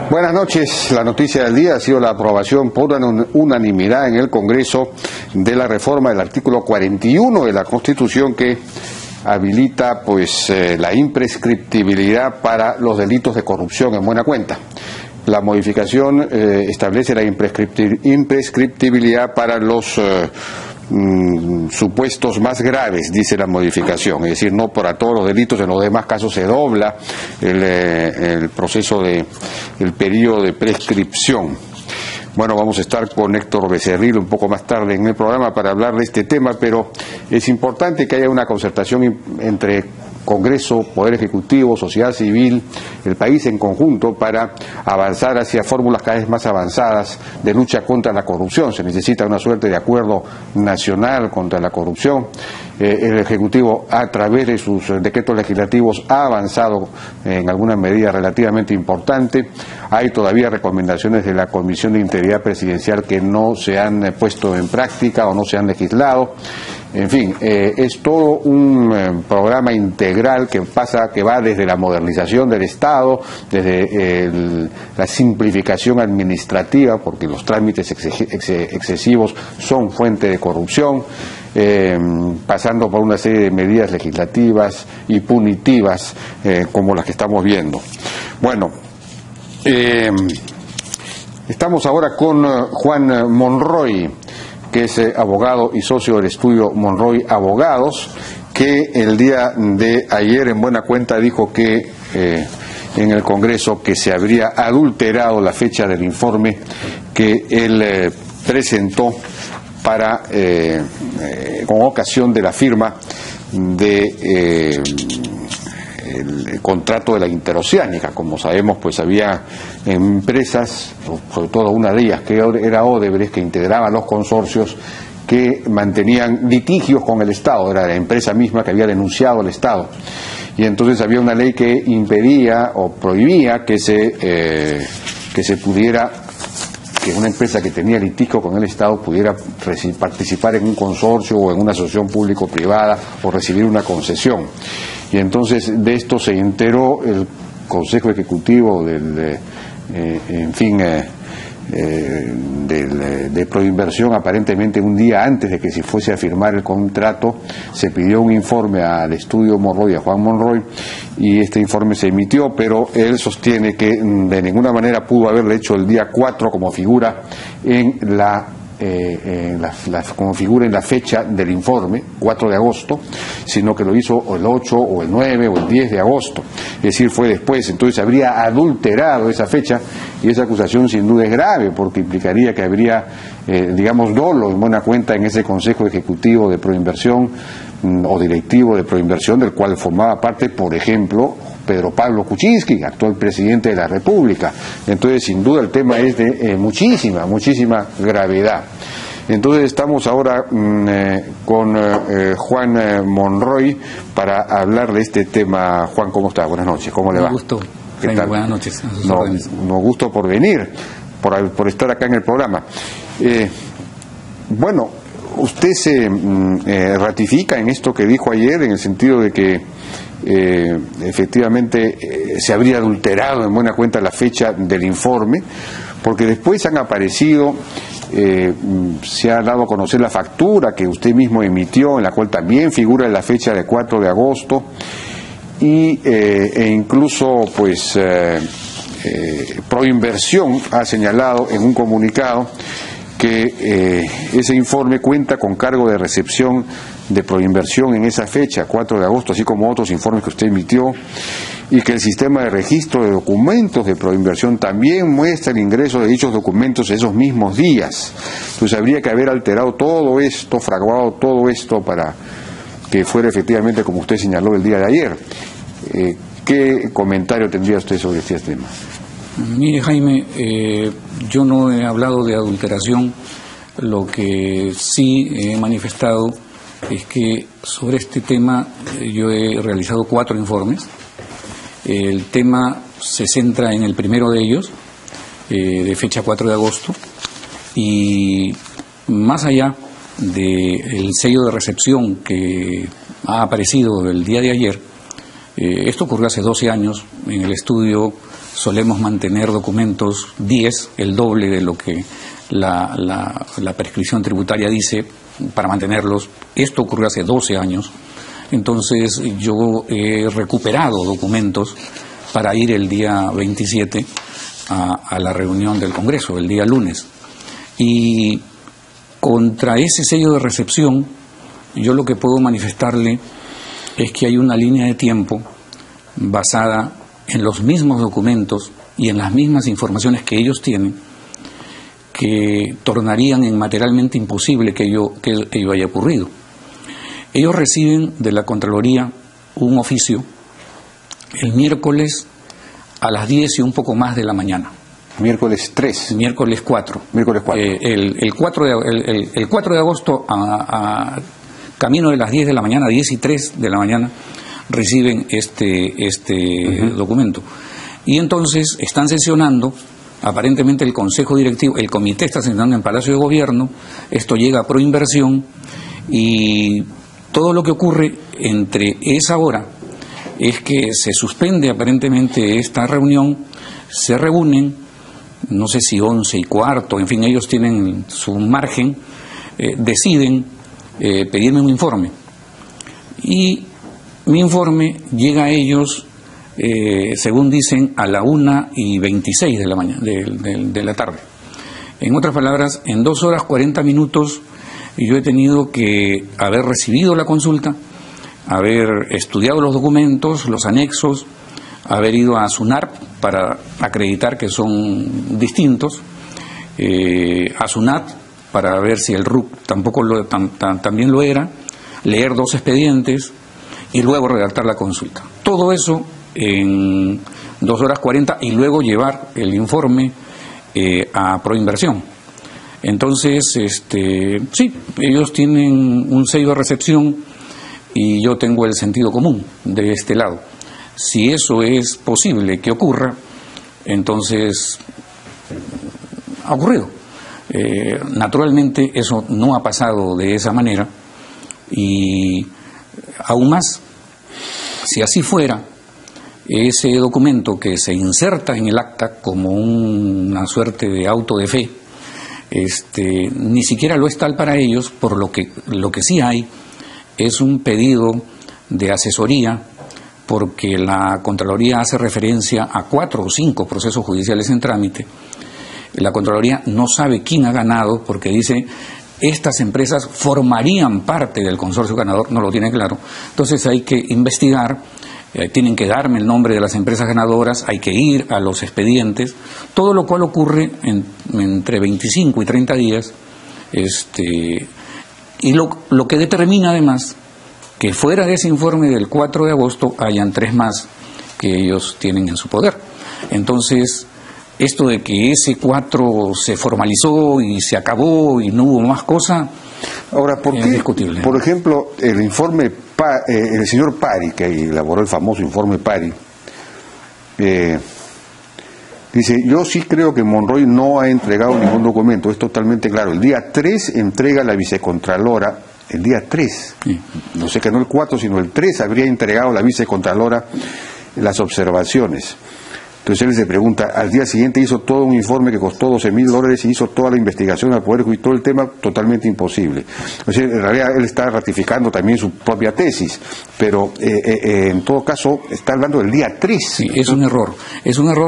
Buenas noches. La noticia del día ha sido la aprobación por unanimidad en el Congreso de la reforma del artículo 41 de la Constitución que habilita la imprescriptibilidad para los delitos de corrupción en buena cuenta. La modificación establece la imprescriptibilidad para los supuestos más graves, dice la modificación, es decir, no para todos los delitos. En los demás casos se dobla el proceso el periodo de prescripción. Bueno, vamos a estar con Héctor Becerril un poco más tarde en el programa para hablar de este tema, pero es importante que haya una concertación entre Congreso, Poder Ejecutivo, sociedad civil, el país en conjunto para avanzar hacia fórmulas cada vez más avanzadas de lucha contra la corrupción. Se necesita una suerte de acuerdo nacional contra la corrupción. El Ejecutivo, a través de sus decretos legislativos, ha avanzado en alguna medida relativamente importante. Hay todavía recomendaciones de la Comisión de Integridad Presidencial que no se han puesto en práctica o no se han legislado. En fin, es todo un programa integral que va desde la modernización del Estado, desde la simplificación administrativa, porque los trámites excesivos son fuente de corrupción, pasando por una serie de medidas legislativas y punitivas como las que estamos viendo. Bueno, estamos ahora con Juan Monroy, que es abogado y socio del estudio Monroy Abogados, que el día de ayer en buena cuenta dijo que en el Congreso que se habría adulterado la fecha del informe que él presentó para con ocasión de la firma de el contrato de la Interoceánica. Como sabemos, pues había empresas, sobre todo una de ellas que era Odebrecht, que integraba los consorcios que mantenían litigios con el Estado. Era la empresa misma que había denunciado al Estado, y entonces había una ley que impedía o prohibía que una empresa que tenía litigio con el Estado pudiera participar en un consorcio o en una asociación público-privada o recibir una concesión. Y entonces de esto se enteró el Consejo Ejecutivo de Proinversión. Aparentemente un día antes de que se fuese a firmar el contrato, se pidió un informe al estudio Monroy, a Juan Monroy, y este informe se emitió, pero él sostiene que de ninguna manera pudo haberle hecho el día 4 como figura como figura en la fecha del informe, 4 de agosto, sino que lo hizo el 8 o el 9 o el 10 de agosto, es decir, fue después. Entonces habría adulterado esa fecha, y esa acusación sin duda es grave, porque implicaría que habría, dolo en buena cuenta en ese Consejo Ejecutivo de Proinversión o directivo de Proinversión, del cual formaba parte, por ejemplo, Pedro Pablo Kuczynski, actual presidente de la República. Entonces, sin duda, el tema es de muchísima gravedad. Entonces, estamos ahora con Juan Monroy para hablar de este tema. Juan, ¿cómo está? Buenas noches, ¿cómo le va? Un gusto. Jaime, buenas noches. No gusto por venir, por estar acá en el programa. Bueno, usted se ratifica en esto que dijo ayer, en el sentido de que efectivamente se habría adulterado en buena cuenta la fecha del informe, porque después han aparecido, se ha dado a conocer la factura que usted mismo emitió, en la cual también figura la fecha de 4 de agosto, e incluso Proinversión ha señalado en un comunicado que ese informe cuenta con cargo de recepción de Proinversión en esa fecha, 4 de agosto, así como otros informes que usted emitió, y que el sistema de registro de documentos de Proinversión también muestra el ingreso de dichos documentos esos mismos días. Entonces habría que haber alterado todo esto, fraguado todo esto para que fuera efectivamente como usted señaló el día de ayer. ¿Qué comentario tendría usted sobre este tema? Mire, Jaime, yo no he hablado de adulteración. Lo que sí he manifestado es que sobre este tema yo he realizado 4 informes. El tema se centra en el primero de ellos, de fecha 4 de agosto, y más allá del sello de recepción que ha aparecido el día de ayer, esto ocurrió hace 12 años en el estudio solemos mantener documentos 10, el doble de lo que la prescripción tributaria dice para mantenerlos. Esto ocurrió hace 12 años. Entonces yo he recuperado documentos para ir el día 27 a la reunión del Congreso, el día lunes. Y contra ese sello de recepción, yo lo que puedo manifestarle es que hay una línea de tiempo basada en los mismos documentos y en las mismas informaciones que ellos tienen, que tornarían en materialmente imposible que ello haya ocurrido. Ellos reciben de la Contraloría un oficio el miércoles a las 10 y un poco más de la mañana. Miércoles 3. Miércoles 4. Miércoles 4. El 4 de agosto, a camino de las 10 de la mañana, 10 y 3 de la mañana, reciben este documento. Y entonces están sesionando, aparentemente el Consejo Directivo, el Comité está sesionando en Palacio de Gobierno, esto llega a Proinversión, y todo lo que ocurre entre esa hora es que se suspende aparentemente esta reunión, se reúnen, no sé si 11:15, en fin, ellos tienen su margen, deciden pedirme un informe. Y mi informe llega a ellos, según dicen, a la 1:26 de la mañana, de la tarde. En otras palabras, en 2 horas 40 minutos yo he tenido que haber recibido la consulta, haber estudiado los documentos, los anexos, haber ido a SUNARP para acreditar que son distintos, a SUNAT para ver si el RUC también lo era, leer 2 expedientes y luego redactar la consulta. Todo eso en 2 horas 40 y luego llevar el informe a Proinversión. Entonces, sí, ellos tienen un sello de recepción y yo tengo el sentido común de este lado. Si eso es posible que ocurra, entonces ha ocurrido. Naturalmente eso no ha pasado de esa manera, y aún más, si así fuera, ese documento que se inserta en el acta como una suerte de auto de fe, ni siquiera lo es tal para ellos, por lo que sí hay es un pedido de asesoría, porque la Contraloría hace referencia a 4 o 5 procesos judiciales en trámite. La Contraloría no sabe quién ha ganado, porque dice estas empresas formarían parte del consorcio ganador, no lo tiene claro. Entonces hay que investigar, tienen que darme el nombre de las empresas ganadoras, hay que ir a los expedientes, todo lo cual ocurre entre 25 y 30 días, y lo que determina además que fuera de ese informe del 4 de agosto hayan 3 más que ellos tienen en su poder. Entonces, esto de que ese 4 se formalizó y se acabó y no hubo más cosa, ahora, ¿por qué, discutible? Por ejemplo, el informe, el señor Pari, que elaboró el famoso informe Pari, dice, yo sí creo que Monroy no ha entregado ningún documento, es totalmente claro. El día 3 entrega la vicecontralora, el día 3, sí. No sé que no el 4, sino el 3 habría entregado la vicecontralora las observaciones. Entonces él se pregunta, al día siguiente hizo todo un informe que costó $12,000 y hizo toda la investigación al Poder Judicial, todo el tema totalmente imposible. O sea, en realidad él está ratificando también su propia tesis, pero en todo caso está hablando del día 3. Sí, es un error,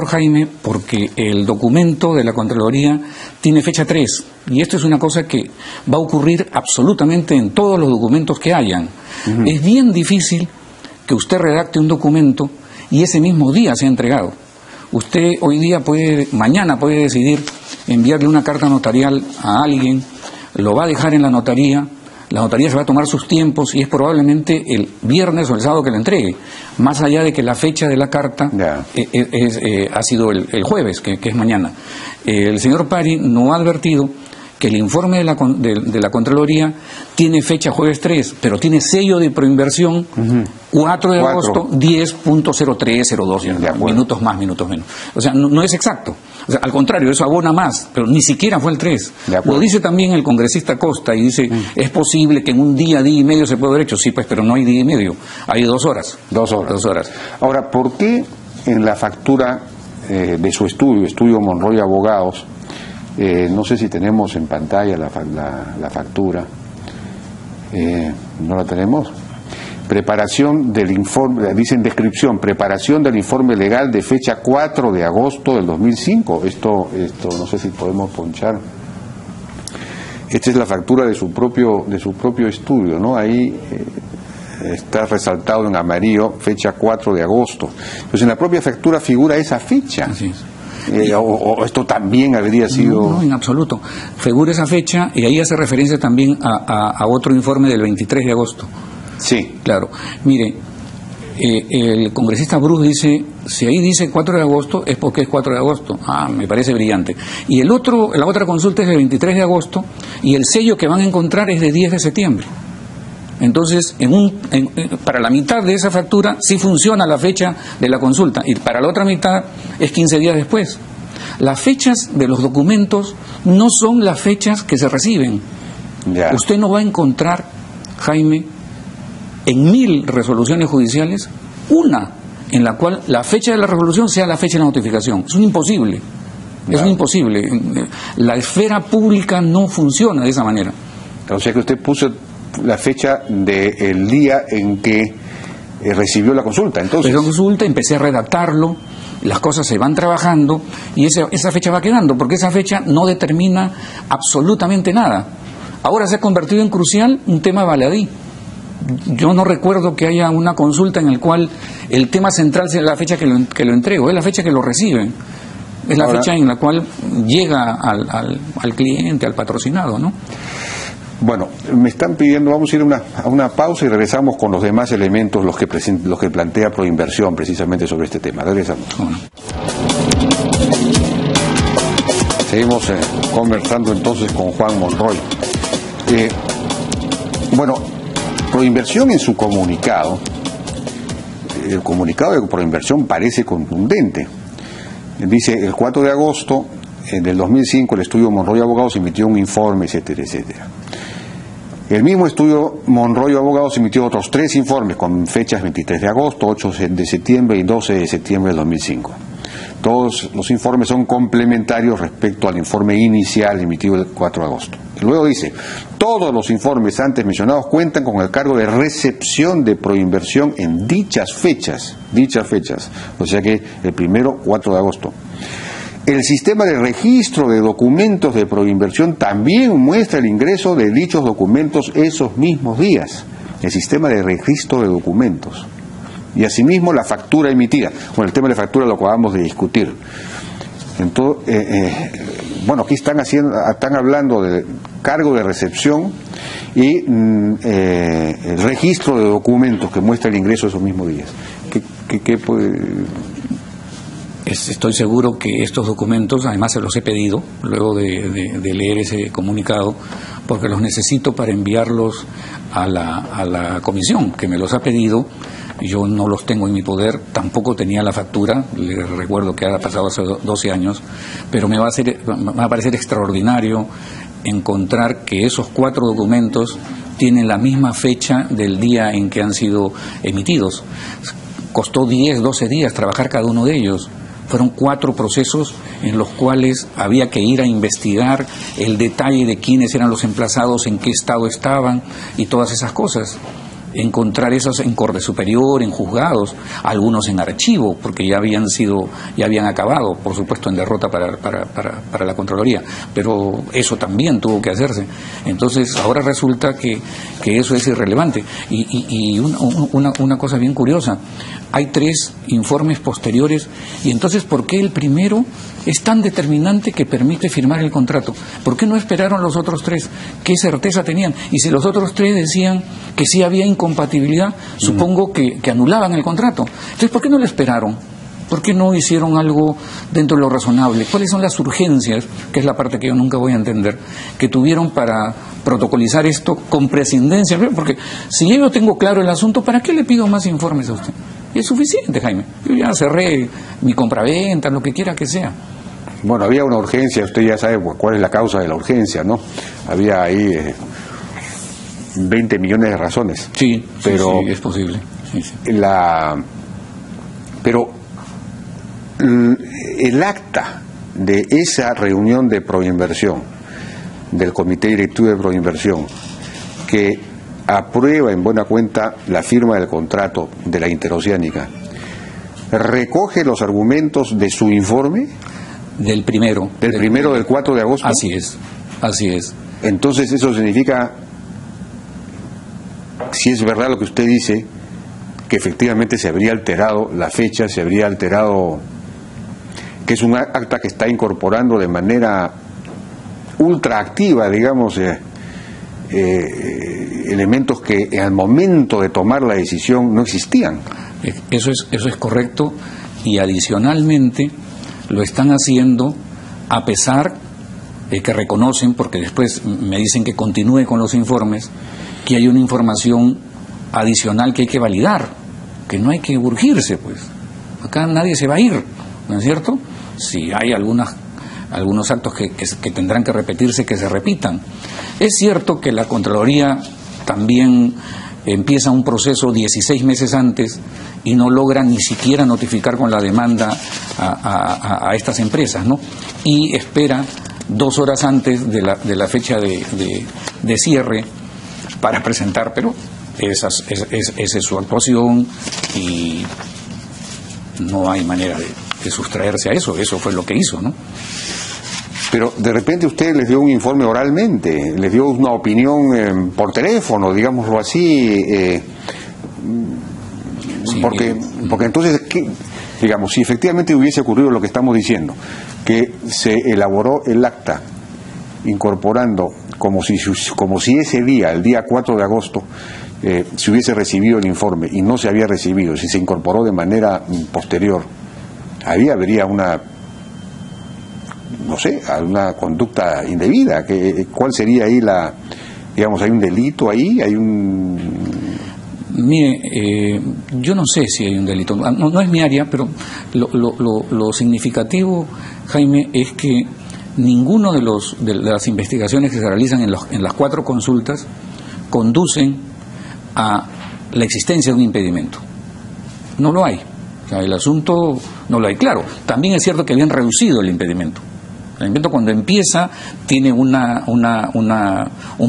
Jaime, porque el documento de la Contraloría tiene fecha 3, y esto es una cosa que va a ocurrir absolutamente en todos los documentos que hayan. Es bien difícil que usted redacte un documento y ese mismo día sea entregado. Usted mañana puede decidir enviarle una carta notarial a alguien, lo va a dejar en la notaría se va a tomar sus tiempos y es probablemente el viernes o el sábado que la entregue, más allá de que la fecha de la carta ha sido el jueves, que es mañana. El señor Pari no ha advertido que el informe de la Contraloría tiene fecha jueves 3, pero tiene sello de Proinversión 4 de agosto, 10.0302, minutos más, minutos menos. O sea, no es exacto. O sea, al contrario, eso abona más, pero ni siquiera fue el 3. Lo dice también el congresista Costa y dice, es posible que en un día y medio se pueda haber hecho. Sí, pues, pero no hay día y medio, hay 2 horas. 2 horas. 2 horas. Ahora, ¿por qué en la factura de su estudio Monroy Abogados. No sé si tenemos en pantalla la factura. ¿No la tenemos? Preparación del informe, dicen descripción, preparación del informe legal de fecha 4 de agosto del 2005. Esto no sé si podemos ponchar. Esta es la factura de su propio estudio, ¿no? Ahí está resaltado en amarillo, fecha 4 de agosto. Entonces en la propia factura figura esa fecha. Así es. O esto también habría sido... No, en absoluto. Figura esa fecha y ahí hace referencia también a otro informe del 23 de agosto. Sí. Claro. Mire, el congresista Bruce dice, si ahí dice 4 de agosto, es porque es 4 de agosto. Ah, me parece brillante. Y la otra consulta es del 23 de agosto y el sello que van a encontrar es de 10 de septiembre. Entonces, para la mitad de esa factura sí funciona la fecha de la consulta y para la otra mitad es 15 días después. Las fechas de los documentos no son las fechas que se reciben. Ya. Usted no va a encontrar, Jaime, en 1000 resoluciones judiciales, una en la cual la fecha de la resolución sea la fecha de la notificación. Es un imposible. Ya. Es un imposible. La esfera pública no funciona de esa manera. O sea que usted puso la fecha del día en que recibió la consulta. Entonces, la consulta, empecé a redactarlo, las cosas se van trabajando y esa fecha va quedando, porque esa fecha no determina absolutamente nada. Ahora se ha convertido en crucial un tema baladí. Yo no recuerdo que haya una consulta en el cual el tema central sea la fecha que lo entrego, es la fecha que lo reciben, es la fecha en la cual llega al cliente, al patrocinado, ¿no? Bueno, me están pidiendo, vamos a ir a una pausa y regresamos con los demás elementos, los que plantea Proinversión precisamente sobre este tema. Regresamos. Bueno. Seguimos conversando entonces con Juan Monroy. Bueno, Proinversión en su comunicado, el comunicado de Proinversión parece contundente. Dice, el 4 de agosto del 2005 el estudio Monroy Abogados emitió un informe, etcétera, etcétera. El mismo estudio Monroy Abogados emitió otros 3 informes con fechas 23 de agosto, 8 de septiembre y 12 de septiembre del 2005. Todos los informes son complementarios respecto al informe inicial emitido el 4 de agosto. Y luego dice, todos los informes antes mencionados cuentan con el cargo de recepción de Proinversión en dichas fechas, o sea que el primero, 4 de agosto. El sistema de registro de documentos de Proinversión también muestra el ingreso de dichos documentos esos mismos días. El sistema de registro de documentos. Y asimismo la factura emitida. Bueno, el tema de la factura lo acabamos de discutir. Entonces, bueno, aquí están hablando de cargo de recepción y el registro de documentos que muestra el ingreso esos mismos días. ¿Qué puede...? Estoy seguro que estos documentos, además se los he pedido, luego de leer ese comunicado, porque los necesito para enviarlos a la comisión, que me los ha pedido. Yo no los tengo en mi poder, tampoco tenía la factura, les recuerdo que ha pasado hace 12 años, pero me va a parecer extraordinario encontrar que esos 4 documentos tienen la misma fecha del día en que han sido emitidos. Costó 10, 12 días trabajar cada uno de ellos. Fueron 4 procesos en los cuales había que ir a investigar el detalle de quiénes eran los emplazados, en qué estado estaban y todas esas cosas. Encontrar esos en Corte Superior, en juzgados, algunos en archivo, porque ya habían acabado, por supuesto, en derrota para la Contraloría, pero eso también tuvo que hacerse. Entonces, ahora resulta que eso es irrelevante. Y una cosa bien curiosa, hay 3 informes posteriores, y entonces, ¿por qué el primero es tan determinante que permite firmar el contrato? ¿Por qué no esperaron los otros 3? ¿Qué certeza tenían? Y si los otros 3 decían que sí había incompatibilidad, supongo que anulaban el contrato. Entonces, ¿por qué no lo esperaron? ¿Por qué no hicieron algo dentro de lo razonable? ¿Cuáles son las urgencias, que es la parte que yo nunca voy a entender, que tuvieron para protocolizar esto con prescindencia? Porque si yo tengo claro el asunto, ¿para qué le pido más informes a usted? Y es suficiente, Jaime. Yo ya cerré mi compraventa, lo que quiera que sea. Bueno, había una urgencia, usted ya sabe cuál es la causa de la urgencia, ¿no? Había ahí 20 millones de razones. Sí, pero sí, es posible. Sí. Pero el acta de esa reunión de Proinversión, del Comité Directivo de Proinversión, que aprueba en buena cuenta la firma del contrato de la Interoceánica, ¿recoge los argumentos de su informe? Del primero. Del 4 de agosto. Así es, así es. Entonces eso significa, si es verdad lo que usted dice, que efectivamente se habría alterado la fecha, se habría alterado, que es un acta que está incorporando de manera ultraactiva, digamos, elementos que al momento de tomar la decisión no existían. Eso es correcto, y adicionalmente lo están haciendo a pesar de que reconocen, porque después me dicen que continúe con los informes, que hay una información adicional que hay que validar, que no hay que urgirse, pues. Acá nadie se va a ir, ¿no es cierto? Si hay algunos actos que tendrán que repetirse, que se repitan. Es cierto que la Contraloría también empieza un proceso 16 meses antes y no logra ni siquiera notificar con la demanda a estas empresas, ¿no? Y espera 2 horas antes de la fecha de cierre para presentar, pero esa es su actuación y no hay manera de sustraerse a eso. Eso fue lo que hizo, ¿no? Pero de repente usted les dio un informe oralmente, les dio una opinión por teléfono, digámoslo así, sí, porque entonces, digamos, si efectivamente hubiese ocurrido lo que estamos diciendo, que se elaboró el acta incorporando como si ese día, el día 4 de agosto, se hubiese recibido el informe y no se había recibido, si se incorporó de manera posterior, ahí habría una conducta indebida. ¿Cuál sería ahí digamos, hay un delito ahí? Mire, yo no sé si hay un delito, no es mi área, pero lo significativo, Jaime, es que ninguno de las investigaciones que se realizan en las 4 consultas conducen a la existencia de un impedimento. No lo hay. O sea, el asunto no lo hay. Claro, también es cierto que habían reducido el impedimento. El impedimento, cuando empieza, tiene un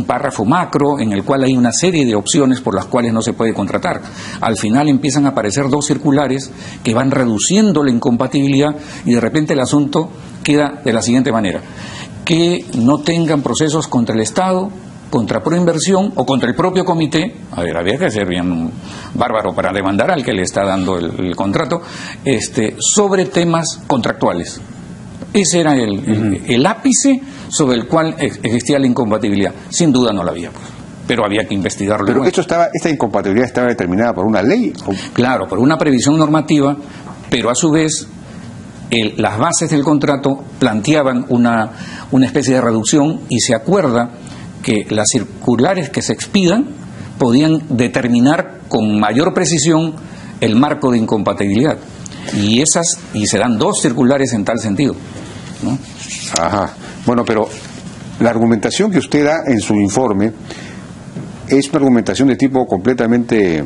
párrafo macro en el cual hay una serie de opciones por las cuales no se puede contratar. Al final empiezan a aparecer 2 circulares que van reduciendo la incompatibilidad y de repente el asunto queda de la siguiente manera: que no tengan procesos contra el Estado, contra Proinversión o contra el propio comité. A ver, había que ser bien bárbaro para demandar al que le está dando el contrato, sobre temas contractuales. Ese era el ápice sobre el cual existía la incompatibilidad. Sin duda no la había, pues, pero había que investigarlo. Pero esta incompatibilidad estaba determinada por una ley. Claro, por una previsión normativa, pero a su vez las bases del contrato planteaban una especie de reducción, y se acuerda que las circulares que se expidan podían determinar con mayor precisión el marco de incompatibilidad. Y se dan 2 circulares en tal sentido, ¿no? Ajá. Bueno, pero la argumentación que usted da en su informe es una argumentación de tipo completamente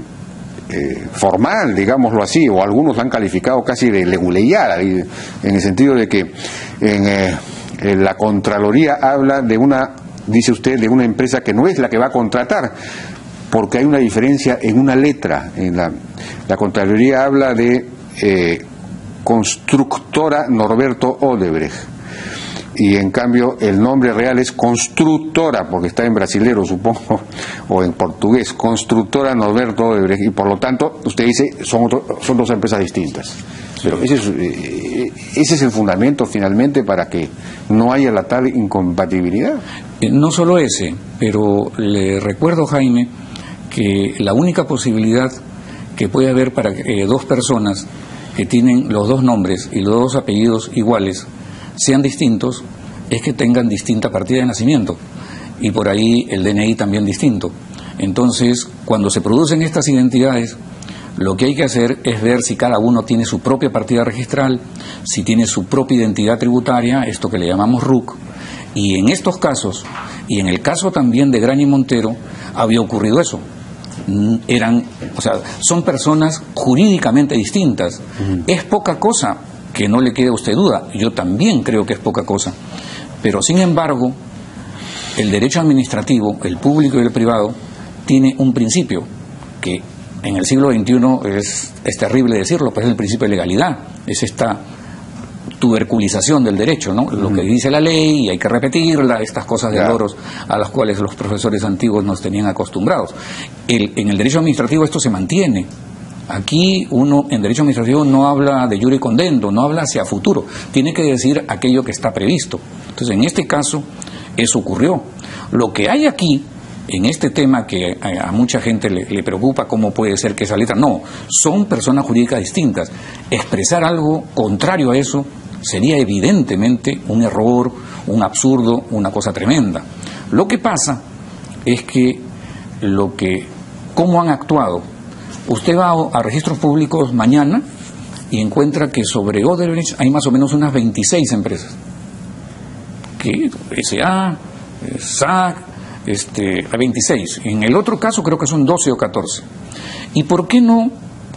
formal, digámoslo así, o algunos la han calificado casi de leguleyada, en el sentido de que en la Contraloría habla dice usted, de una empresa que no es la que va a contratar, porque hay una diferencia en una letra. La Contraloría habla de Constructora Norberto Odebrecht, y en cambio el nombre real es Constructora, porque está en brasilero, supongo, o en portugués, Constructora Norberto Odebrecht, y por lo tanto usted dice son 2 empresas distintas. Pero ese es el fundamento finalmente para que no haya la tal incompatibilidad. No solo ese, pero le recuerdo, Jaime, que la única posibilidad que puede haber para que 2 personas que tienen los 2 nombres y los 2 apellidos iguales sean distintos es que tengan distinta partida de nacimiento, y por ahí el DNI también distinto. Entonces, cuando se producen estas identidades, lo que hay que hacer es ver si cada uno tiene su propia partida registral, si tiene su propia identidad tributaria, esto que le llamamos RUC, y en estos casos, y en el caso también de Graña y Montero, había ocurrido eso. Son personas jurídicamente distintas. Es poca cosa que no le quede a usted duda. Yo también creo que es poca cosa. Pero, sin embargo, el derecho administrativo, el público y el privado, tiene un principio que en el siglo XXI es terrible decirlo, pero es el principio de legalidad. Es esta tuberculización del derecho, ¿no? Lo que dice la ley y hay que repetirla, estas cosas de loros a las cuales los profesores antiguos nos tenían acostumbrados. En el derecho administrativo esto se mantiene. Aquí uno en derecho administrativo no habla de iure condendo, no habla hacia futuro, tiene que decir aquello que está previsto. Entonces, en este caso, eso ocurrió. Lo que hay aquí, en este tema que a mucha gente le preocupa, cómo puede ser que esa letra, no, son personas jurídicas distintas. Expresar algo contrario a eso sería evidentemente un error, un absurdo, una cosa tremenda. Lo que pasa es que cómo han actuado. Usted va a registros públicos mañana y encuentra que sobre Odebrecht hay más o menos unas 26 empresas. Que SA, SAC, hay 26. En el otro caso creo que son 12 o 14. ¿Y por qué no,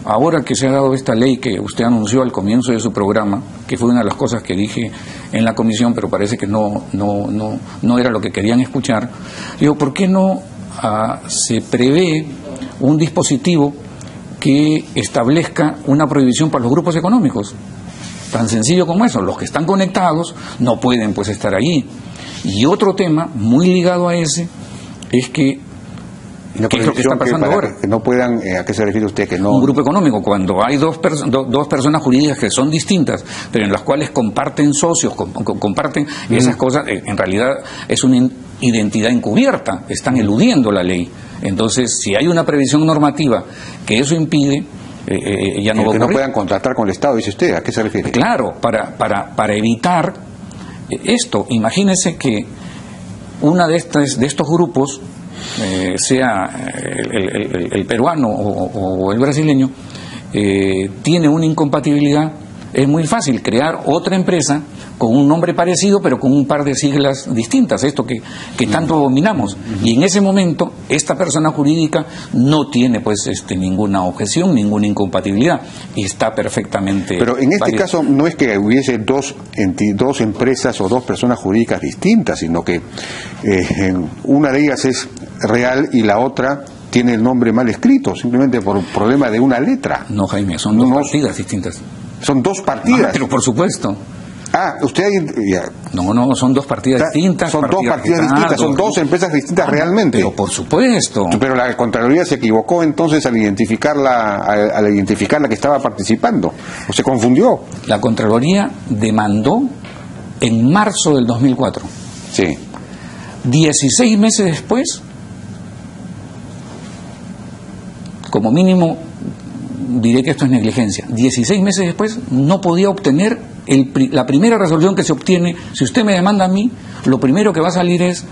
ahora que se ha dado esta ley que usted anunció al comienzo de su programa, que fue una de las cosas que dije en la comisión, pero parece que no era lo que querían escuchar, digo, ¿por qué no se prevé un dispositivo que establezca una prohibición para los grupos económicos? Tan sencillo como eso. Los que están conectados no pueden pues estar allí. Y otro tema muy ligado a ese es que ¿qué es lo que está pasando ahora? Que no puedan, ¿a qué se refiere usted? Que no... Un grupo económico, cuando hay dos personas jurídicas que son distintas, pero en las cuales comparten socios, comparten esas cosas, en realidad es una identidad encubierta, están eludiendo la ley. Entonces, si hay una previsión normativa que eso impide, ya no va a ocurrir. Que no puedan contratar con el Estado, dice usted, ¿a qué se refiere? Claro, para evitar esto. Imagínese que una de estos grupos, sea el peruano o el brasileño, tiene una incompatibilidad. Es muy fácil crear otra empresa con un nombre parecido pero con un par de siglas distintas, esto que tanto dominamos. Y en ese momento esta persona jurídica no tiene pues ninguna objeción, ninguna incompatibilidad y está perfectamente... Pero en este caso no es que hubiese dos empresas o dos personas jurídicas distintas, sino que una de ellas es real y la otra tiene el nombre mal escrito, simplemente por un problema de una letra. No, Jaime, son dos partidas distintas. Son dos partidas. Pero por supuesto. Usted No, son dos partidas distintas. Son dos partidas distintas, son dos empresas distintas realmente. Pero por supuesto. Pero la Contraloría se equivocó entonces al identificarla que estaba participando, o se confundió. La Contraloría demandó en marzo del 2004. Sí. 16 meses después, como mínimo, diré que esto es negligencia. 16 meses después no podía obtener la primera resolución que se obtiene. Si usted me demanda a mí, lo primero que va a salir es: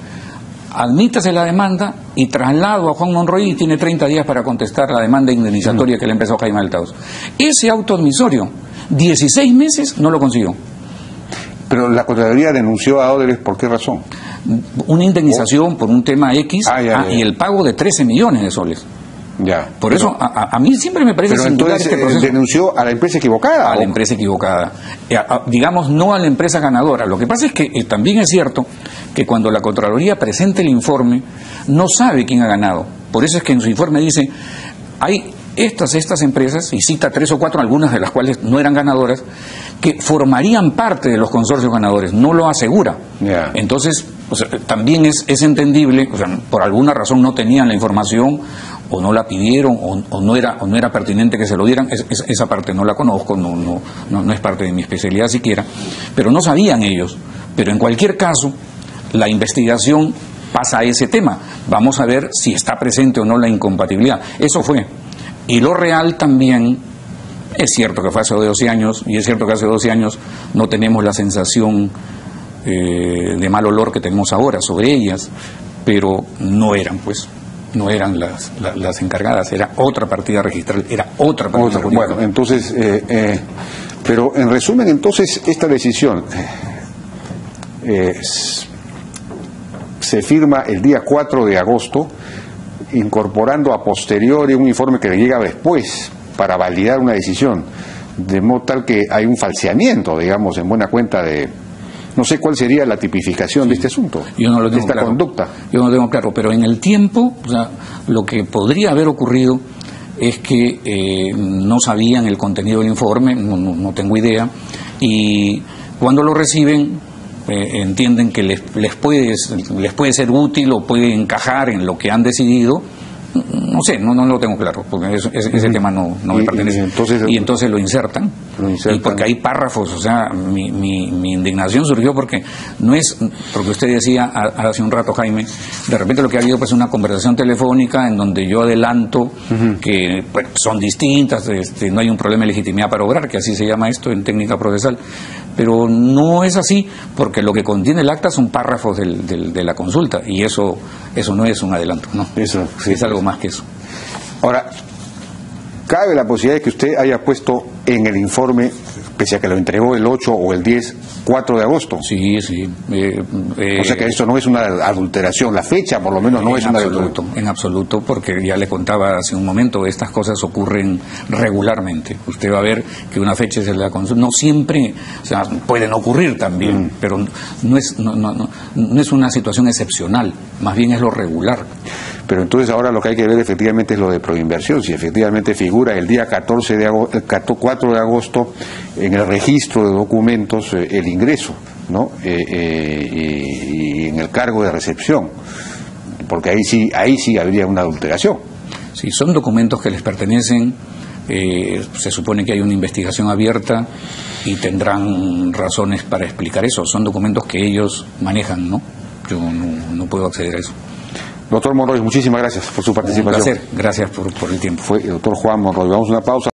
admítase la demanda y traslado a Juan Monroy y tiene 30 días para contestar la demanda indemnizatoria que le empezó Jaime Altaos. Ese auto admisorio, 16 meses no lo consiguió. Pero la Contraloría denunció a Odebrecht, ¿por qué razón? Una indemnización por un tema X y el pago de 13 millones de soles. Ya. Por eso a mí siempre me parece singular este proceso. ¿Denunció a la empresa equivocada? A la empresa equivocada. Digamos, no a la empresa ganadora. Lo que pasa es que también es cierto que cuando la Contraloría presenta el informe, no sabe quién ha ganado. Por eso es que en su informe dice, hay estas empresas, y cita 3 o 4, algunas de las cuales no eran ganadoras, que formarían parte de los consorcios ganadores. No lo asegura. Yeah. Entonces, también es entendible, por alguna razón no tenían la información, o no la pidieron, o no era pertinente que se lo dieran. Esa parte no la conozco, no es parte de mi especialidad siquiera, pero no sabían ellos. Pero en cualquier caso, la investigación pasa a ese tema. Vamos a ver si está presente o no la incompatibilidad. Eso fue. Y lo real también, es cierto que fue hace 12 años, y es cierto que hace 12 años no tenemos la sensación de mal olor que tenemos ahora sobre ellas, pero no eran las encargadas, era otra partida registral, era otra partida jurídica. Bueno, entonces, pero en resumen, entonces, esta decisión se firma el día 4 de agosto, incorporando a posteriori un informe que le llega después para validar una decisión. de modo tal que hay un falseamiento, digamos, en buena cuenta de... No sé cuál sería la tipificación de este asunto, yo no lo tengo de esta claro. conducta. Yo no lo tengo claro, pero en el tiempo, o sea, lo que podría haber ocurrido es que no sabían el contenido del informe, no tengo idea, y cuando lo reciben entienden que les puede ser útil o puede encajar en lo que han decidido. No sé, no lo tengo claro, porque ese tema no me pertenece. Y entonces lo insertan. Y porque hay párrafos, o sea, mi indignación surgió porque no es, porque usted decía hace un rato, Jaime, de repente lo que ha habido pues una conversación telefónica en donde yo adelanto que pues, son distintas, no hay un problema de legitimidad para obrar, que así se llama esto en técnica procesal. Pero no es así, porque lo que contiene el acta son párrafos de la consulta, y eso no es un adelanto, ¿no? Eso sí, es algo más que eso. Ahora, cabe la posibilidad de que usted haya puesto en el informe, pese a que lo entregó el 8 o el 4 de agosto. Sí. O sea que esto no es una adulteración, la fecha por lo menos no es una adulteración. En absoluto, porque ya le contaba hace un momento, estas cosas ocurren regularmente. Usted va a ver que una fecha es la consulta, no siempre, o sea, pueden ocurrir también, pero no es una situación excepcional, más bien es lo regular. Pero entonces ahora lo que hay que ver efectivamente es lo de proinversión, si efectivamente figura el día 4 de agosto en el registro de documentos el ingreso, ¿no? Y en el cargo de recepción, porque ahí sí habría una adulteración. Sí, son documentos que les pertenecen, se supone que hay una investigación abierta y tendrán razones para explicar eso, son documentos que ellos manejan, ¿no? Yo no puedo acceder a eso. Doctor Monroy, muchísimas gracias por su participación. Un placer, gracias por el tiempo. Fue el doctor Juan Monroy. Vamos a una pausa.